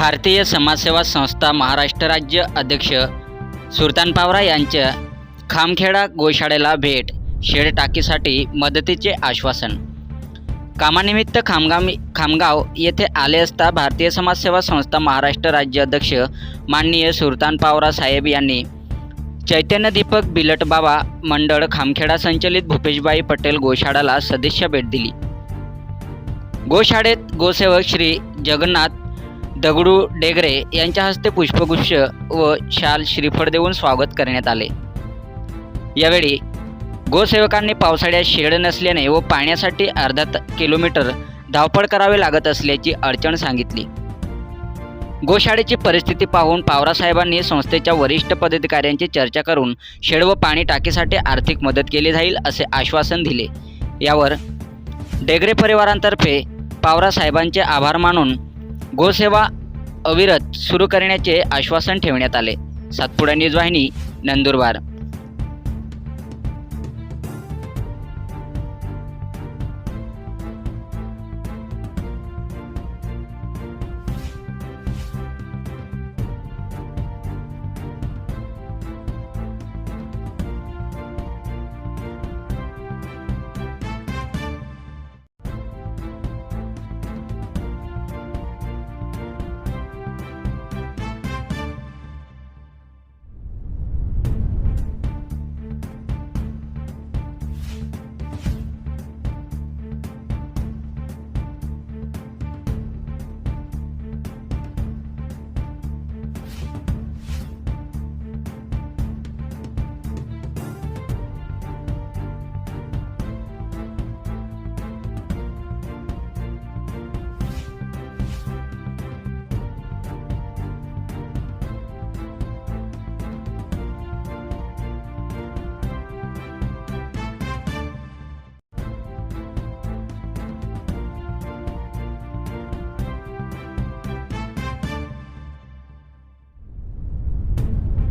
भारतीय समाजसेवा संस्था महाराष्ट्र राज्य अध्यक्ष सुरतान पावरा यांच्या खामखेडा गोशाळेला भेट, शेड टाकीसाठी मदतीचे आश्वासन। कामानिमित्त खामगाव येथे आले असता भारतीय समाजसेवा संस्था महाराष्ट्र राज्य अध्यक्ष माननीय सुरतान पावरा साहेब यांनी चैतन्य दीपक बिलट बाबा मंडळ खामखेडा संचलित भूपेशभाई पटेल गोशाळाला सदिच्छा भेट दिली। गोशाळेत गोसेवक श्री जगन्नाथ दगडू डेगरे यांच्या हस्ते पुष्पगुच्छ व शाल श्रीफळ देऊन स्वागत करण्यात आले। यावेळी गोसेवकांनी पावसाळ्यात शेड नसल्याने व पाण्यासाठी अर्धा किलोमीटर धावपळ करावी लागत असल्याची अडचण सांगितली। गोशाळेची परिस्थिती पाहून पावरासाहेबांनी संस्थेच्या वरिष्ठ पदाधिकाऱ्यांची चर्चा करून शेड व पाणी टाकीसाठी आर्थिक मदत केली जाईल असे आश्वासन दिले। यावर डेगरे परिवारांतर्फे पावरासाहेबांचे आभार मानून गोसेवा अविरत सुरू करण्याचे आश्वासन ठेवण्यात आले। सातपुडा न्यूज वाहिनी, नंदुरबार।